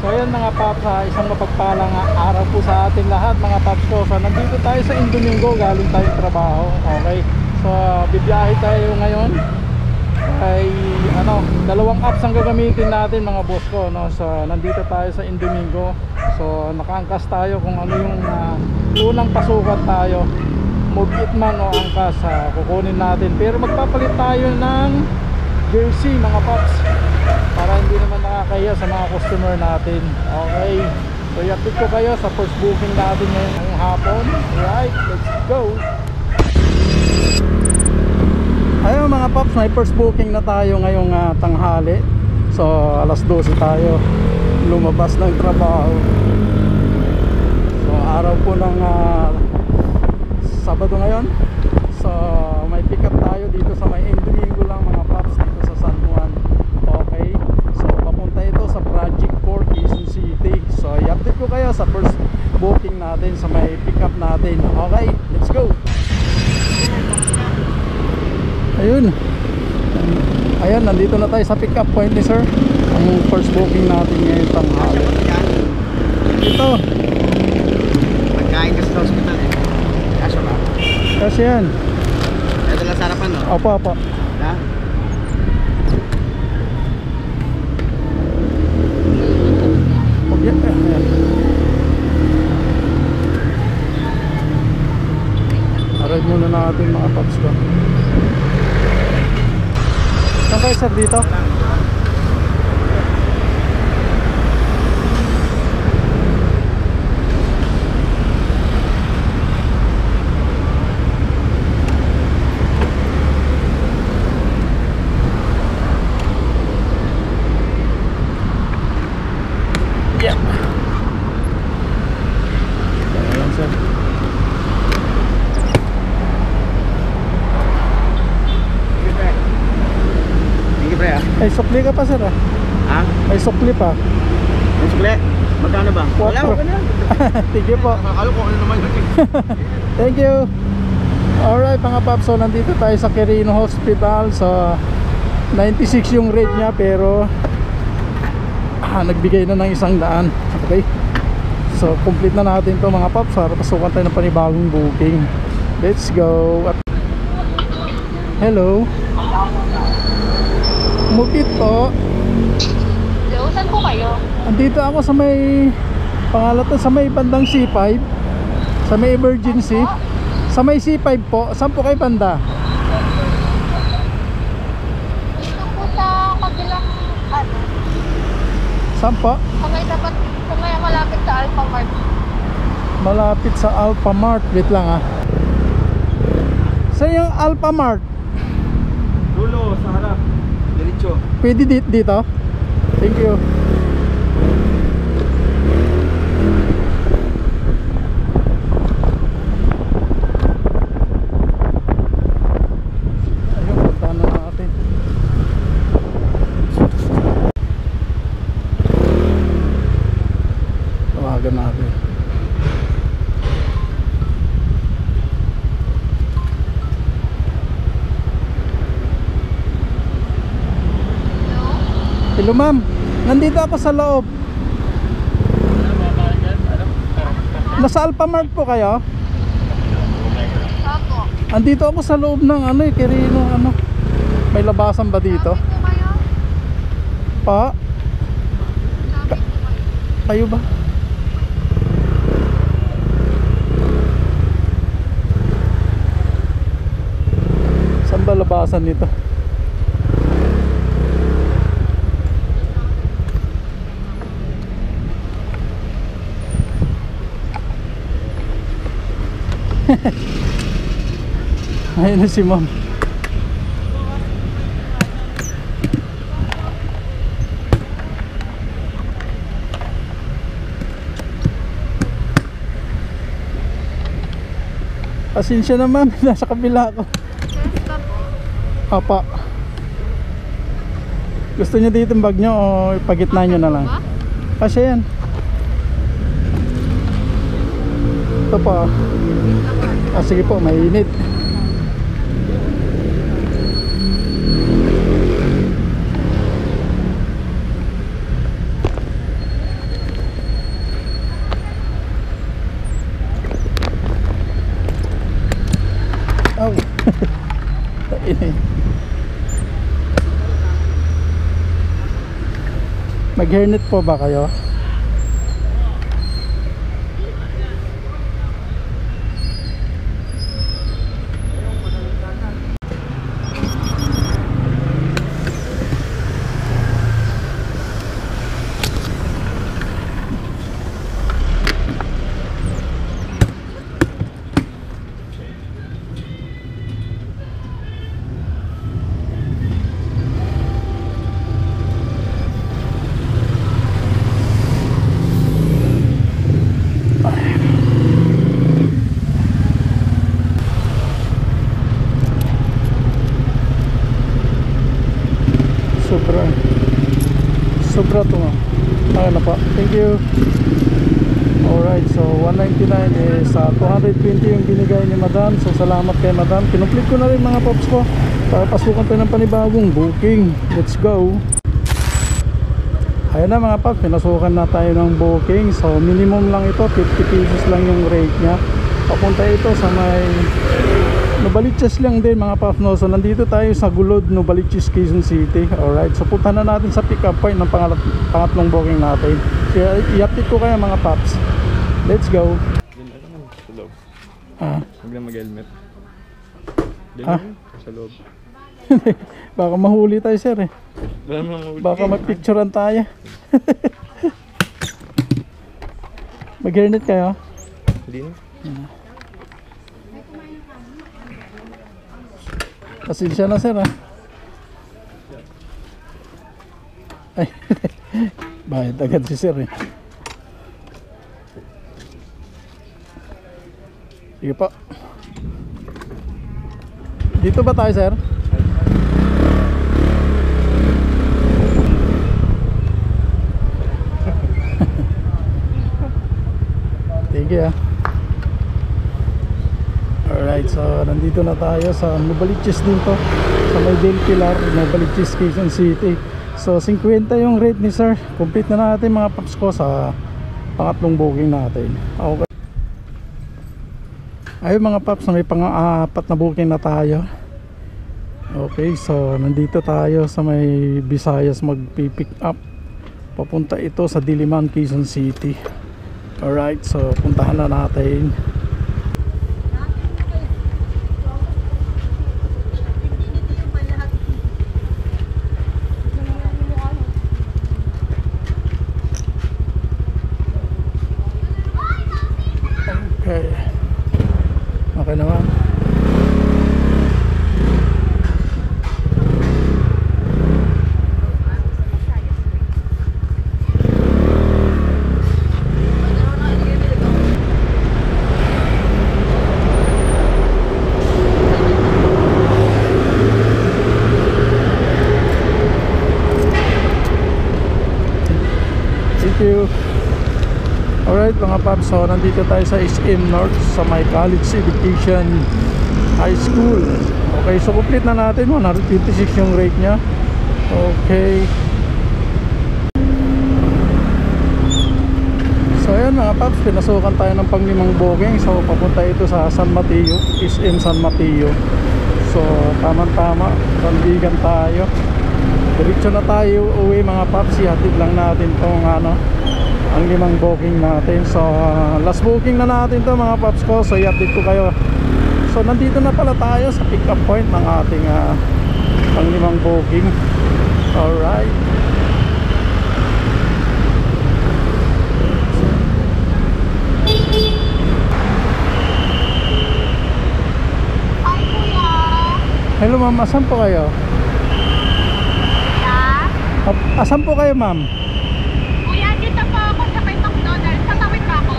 So ayan mga paps, isang mapagpalang araw po sa ating lahat mga paps ko. So nandito tayo sa Indomingo, galing tayong trabaho. Okay, so bibiyahe tayo ngayon. Ay dalawang apps ang gagamitin natin mga boss ko, no? So nandito tayo sa Indomingo. So nakaangkas tayo kung ano yung unang pasukat tayo, move it man o angkas, kukunin natin. Pero magpapalit tayo ng jersey mga paps, para hindi naman nakakahiya sa mga customer natin. Okay, so i-update ko kayo sa first booking natin ngayong hapon. Alright, let's go. Ayun mga paps, may first booking na tayo ngayong tanghali. So alas 12 tayo lumabas ng trabaho. So araw po ng Sabado ngayon. So may pick up tayo dito sa may Indomingo lang mga paps, dito sa San Juan. Okay, so papunta ito sa Project 4 Quezon City. So i-update ko kayo sa first booking natin, sa may pick up natin. Okay, let's go. Ayun, nandito na tayo sa pick up point ni sir. Ang first booking natin ngayon tanghali. Ito pagkain ka sa hospital eh. Kaso ba? kasi yan. Ito lang sa harapan, no? Opo. Ha? Ayan. Arad muna natin mga paps ko. Saan kayo sir dito? Yeah. Ayan sir. Ay, sukli ka pa sir ah. Ha? Ay, sukli pa. Yung sukli? Magkano ba? Wala, Quattro. wala na. Thank you po. Nakakalo ko ano naman yun. Thank you. Alright mga paps, so nandito tayo sa Quirino Hospital. So 96 yung rate niya, pero nagbigay na ng 100. Okay, so complete na natin to mga paps, para pasukan tayo ng panibagong booking. Let's go. Hello, Mukit po. Hello, saan po kayo? Andito ako sa may pangalatan, sa may bandang C5, sa may emergency. Sa may C5 po. Saan po kayo banda? Dito po sa kabilang, Saan po? sa may dapat, sa may malapit sa Alpha Mart. Malapit sa Alpha Mart. Wait lang ah. Saan yung Alpha Mart? Dulo, sa harap. Diretso. Pwede dito? Thank you. Ayun, punta na natin. Tawagan natin. Hello ma'am, nandito ako sa loob. Nasa Alpha Mart po kayo? Opo. Andito ako sa loob ng Quirino, may labasan ba dito? Lapit po kayo? Pa? Lapit po kayo? Kayo ba? Saan ba labasan nito? Ayun na si ma'am. Pasensya na ma'am, nasa kabila ako. Fiesta po. Apa. Gusto niyo dito yung bag nyo o ipagitna nyo na lang? Kasi yan. Ito pa. Sige po, mainit. Mag-hairnet po ba kayo? Sobra to nga. Okay na po. Thank you. Alright, so 199 is 220 yung binigay ni madam. So salamat kay madam. Kinumplete ko na rin mga pops ko para pasukan tayo ng panibagong booking. Let's go. Ayan na mga pops, pinasukan na tayo ng booking. So minimum lang ito, 50 pesos lang yung rate nya. Papunta ito sa may Novaliches lang din mga pops, no? So nandito tayo sa Gulod, Novaliches, Quezon City. Alright, so punta na natin sa pick up point ng pangatlong booking natin. Kaya i-update ko kayo mga pops. Let's go. Sa loob. Ah. Huwag lang mag-helmet. Ah? Sa loob. Baka mahuli tayo sir eh. Wala namang mahuli. Baka magpicturean tayo. Mag-hairnet kayo? Hindi na. Pasensya na sir ah. Ay, bayad agad si sir eh. Sige po. Dito ba tayo sir? Thank you ah. Alright, so nandito na tayo sa Novaliches din to, sa may Del Pilar, Novaliches, Quezon City. So 50 yung rate ni sir. Complete na natin mga paps ko sa pangatlong booking natin. Okay. Ayun mga paps, may pang-apat na booking na tayo. Okay, so nandito tayo sa may Visayas, magpi-pick up. Papunta ito sa Diliman, Quezon City. Alright, so puntahan na natin. Okay. Okay naman. Thank you. Alright mga paps, so nandito tayo sa SM North sa may College Education High School. Okay, so complete na natin, 156 yung rate nya. Okay. So ayan mga paps, pinasukan tayo ng panglimang booking. So papunta ito sa San Mateo, SM San Mateo. So tama-tama, pandigan tayo. Diretso na tayo uwi mga paps, ihatid lang natin tong ang limang booking natin. So last booking na natin to mga paps ko. So i-update ko kayo. So nandito na pala tayo sa pick up point ng ating panglimang booking. Alright. Hi, kuya. Hello ma'am, asan po kayo? Kuya? Asan po kayo ma'am? Kuya, dito po ako sa may McDonald's. Tatawid ba ako?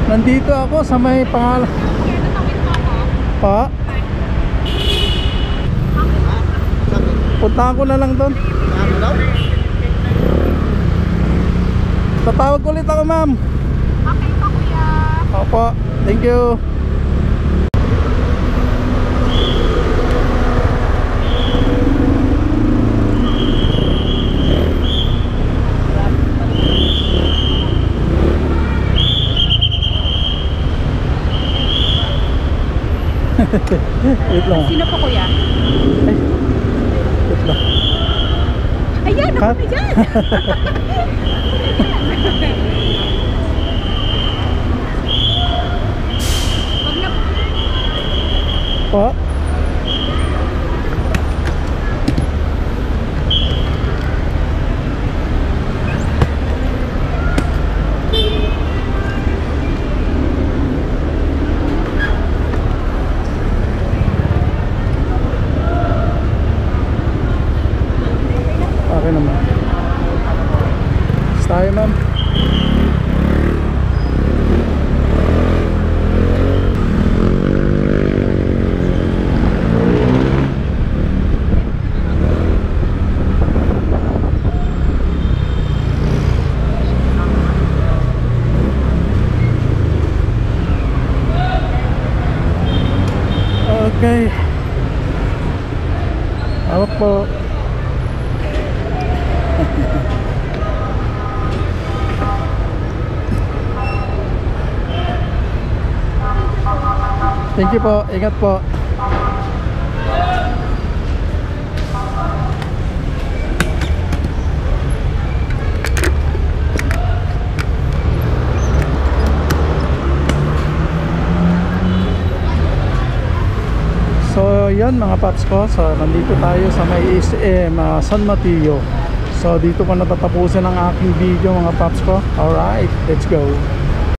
Nandito ako sa may pangalan Kuya, tatawid ba ako? pa. Puntahan ko na lang doon. Ano daw? Tatawag ulit ako ma'am. Okay pa, kuya. Opo, thank you. Wait lang. Sino po, kuya? Ay, wait lang. Ayan, Cut? Wag na po. Po? Okay naman. Basta tayo, ma'am. Okay. Hawak po. Thank you po. Ingat po. So yan mga paps ko, so nandito tayo sa may SM San Mateo. So dito ko natatapusin ang aking video mga paps ko. Alright, let's go.